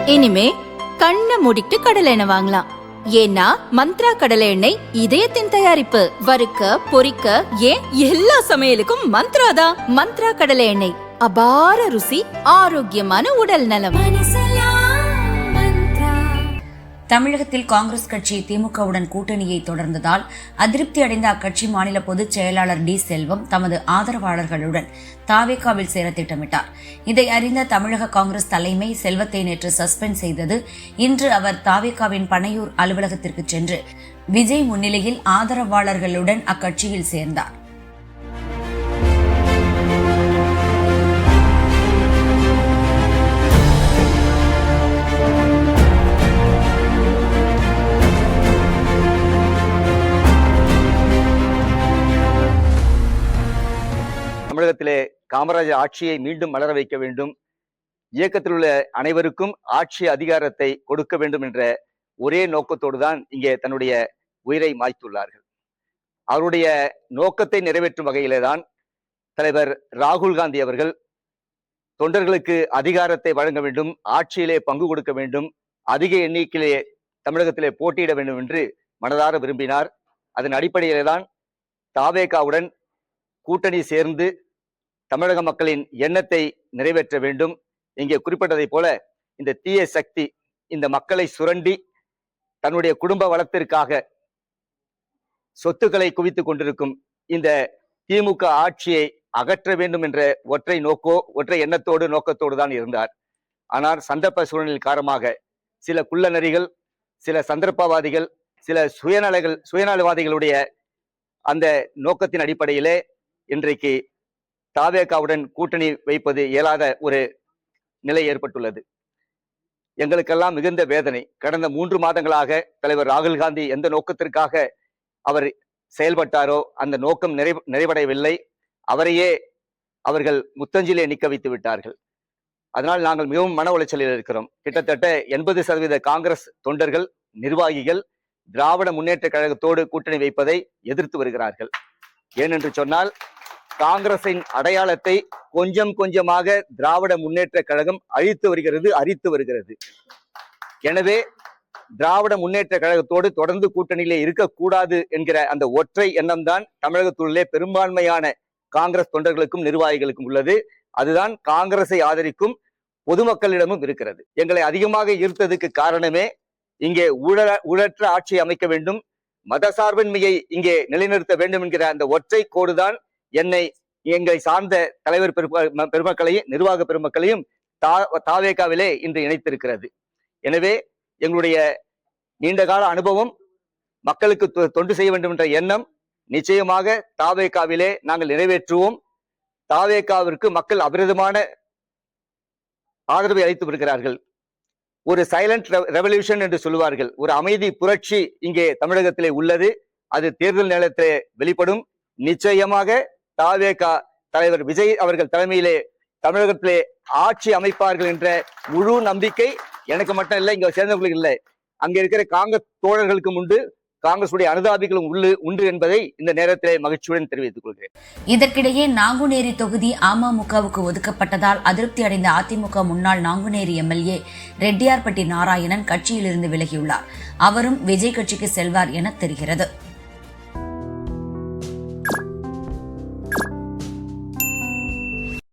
இனிமே கண்ணை மூடிட்டு கடலை எண்ணெய் வாங்கலாம். ஏன்னா மந்த்ரா கடலை எண்ணெய் இதயத்தின் தயாரிப்பு. வறுக்க பொரிக்க ஏன் எல்லா சமையலுக்கும் மந்த்ரா தான். மந்த்ரா கடலை எண்ணெய், அபார ருசி, ஆரோக்கியமான உடல் நலம். தமிழகத்தில் காங்கிரஸ் கட்சி திமுகவுடன் கூட்டணியை தொடர்ந்ததால் அதிருப்தி அடைந்த அக்கட்சி மாநில பொதுச் செயலாளர் டி செல்வம் தமது ஆதரவாளர்களுடன் தாவேகாவில் சேர திட்டமிட்டார். இதை அறிந்த தமிழக காங்கிரஸ் தலைமை செல்வத்தை நேற்று சஸ்பெண்ட் செய்தது. இன்று அவர் தாவேகாவின் பனையூர் அலுவலகத்திற்கு சென்று விஜய் முன்னிலையில் ஆதரவாளர்களுடன் அக்கட்சியில் சேர்ந்தார். தமிழகத்திலே காமராஜர் ஆட்சியை மீண்டும் மலர வைக்க வேண்டும், இயக்கத்தில் உள்ள அனைவருக்கும் ஆட்சி அதிகாரத்தை கொடுக்க வேண்டும் என்ற ஒரே நோக்கத்தோடு தான் இங்கே தன்னுடைய உயிரை மாய்த்துள்ளார்கள். அவருடைய நோக்கத்தை நிறைவேற்றும் வகையிலே தான் தலைவர் ராகுல் காந்தி அவர்கள் தொண்டர்களுக்கு அதிகாரத்தை வழங்க வேண்டும், ஆட்சியிலே பங்கு கொடுக்க வேண்டும், அதிக எண்ணிக்கையிலே தமிழகத்திலே போட்டியிட வேண்டும் என்று மனதார விரும்பினார். அதன் அடிப்படையிலே தான் தாவேகாவுடன் கூட்டணி சேர்ந்து தமிழக மக்களின் எண்ணத்தை நிறைவேற்ற வேண்டும். இங்கே குறிப்பிட்டதைப் போல இந்த தீய சக்தி இந்த மக்களை சுரண்டி தன்னுடைய குடும்ப வளத்திற்காக சொத்துக்களை குவித்துக் கொண்டிருக்கும் இந்த திமுக ஆட்சியை அகற்ற வேண்டும் என்ற ஒற்றை எண்ணத்தோடு நோக்கத்தோடு தான் இருந்தார். ஆனால் சந்தர்ப்ப சூழ்நிலை காரணமாக சில குள்ளநரிகள், சில சந்தர்ப்பவாதிகள், சில சுயநலவாதிகளுடைய அந்த நோக்கத்தின் அடிப்படையிலே இன்றைக்கு தாவேகாவுடன் கூட்டணி வைப்பது இயலாத ஒரு நிலை ஏற்பட்டுள்ளது. எங்களுக்கெல்லாம் மிகுந்த வேதனை. கடந்த 3 மாதங்களாக தலைவர் ராகுல் காந்தி எந்த நோக்கத்திற்காக அவர் செயல்பட்டாரோ அந்த நோக்கம் நிறைவடையவில்லை. அவரையே அவர்கள் முத்தஞ்சிலே நிற்க வைத்து விட்டார்கள். அதனால் நாங்கள் மிகவும் மன உளைச்சலில் இருக்கிறோம். கிட்டத்தட்ட 80% காங்கிரஸ் தொண்டர்கள், நிர்வாகிகள் திராவிட முன்னேற்ற கழகத்தோடு கூட்டணி வைப்பதை எதிர்த்து வருகிறார்கள். ஏனென்று சொன்னால் காங்கிரசின் அடையாளத்தை கொஞ்சம் கொஞ்சமாக திராவிட முன்னேற்ற கழகம் அரித்து வருகிறது. எனவே திராவிட முன்னேற்ற கழகத்தோடு தொடர்ந்து கூட்டணியிலே இருக்கக்கூடாது என்கிற அந்த ஒற்றை எண்ணம் தான் தமிழகத்துள்ளே பெரும்பான்மையான காங்கிரஸ் தொண்டர்களுக்கும் நிர்வாகிகளுக்கும் உள்ளது. அதுதான் காங்கிரஸை ஆதரிக்கும் பொதுமக்களிடமும் இருக்கிறது. எங்களை அதிகமாக ஈர்த்ததுக்கு காரணமே இங்கே ஊழற்ற ஆட்சி அமைக்க வேண்டும், மதசார்பின்மையை இங்கே நிலைநிறுத்த வேண்டும் என்கிற அந்த ஒற்றை கோடுதான் என்னை எங்களை சார்ந்த தலைவர் பெருமக்களையும் நிர்வாக பெருமக்களையும் தாவேகாவிலே இன்று இணைத்திருக்கிறது. எனவே எங்களுடைய நீண்டகால அனுபவம், மக்களுக்கு தொண்டு செய்ய வேண்டும் என்ற எண்ணம் நிச்சயமாக தாவேகாவிலே நாங்கள் நிறைவேற்றுவோம். தாவேகாவிற்கு மக்கள் அபிரதமான ஆதரவை அளித்து வருகிறார்கள். ஒரு சைலண்ட் ரெவல்யூஷன் என்று சொல்லுவார்கள், ஒரு அமைதி புரட்சி இங்கே தமிழகத்திலே உள்ளது. அது தேர்தல் நேரத்திலே வெளிப்படும். நிச்சயமாக தாவேகா தலைவர் விஜய் அவர்கள் தலைமையிலே தமிழகத்திலே ஆட்சி அமைப்பார்கள் என்ற முழு நம்பிக்கை எனக்கு மட்டும் இல்லை, இங்க சேர்ந்தவர்களுக்கு இல்லை, அங்க இருக்கிற காங்கிரஸ் தோழர்களுக்கும் உண்டு, காங்கிரசுடைய அனுதாபிகளும் உண்டு என்பதை இந்த நேரத்திலே மகிழ்ச்சியுடன் தெரிவித்துக் கொள்கிறேன். இதற்கிடையே நாங்குநேரி தொகுதி அமமுகவுக்கு ஒதுக்கப்பட்டதால் அதிருப்தி அடைந்த அதிமுக முன்னாள் நாங்குநேரி எம்எல்ஏ ரெட்டியார்பட்டி நாராயணன் கட்சியிலிருந்து விலகியுள்ளார். அவரும் விஜய் கட்சிக்கு செல்வார் என தெரிகிறது.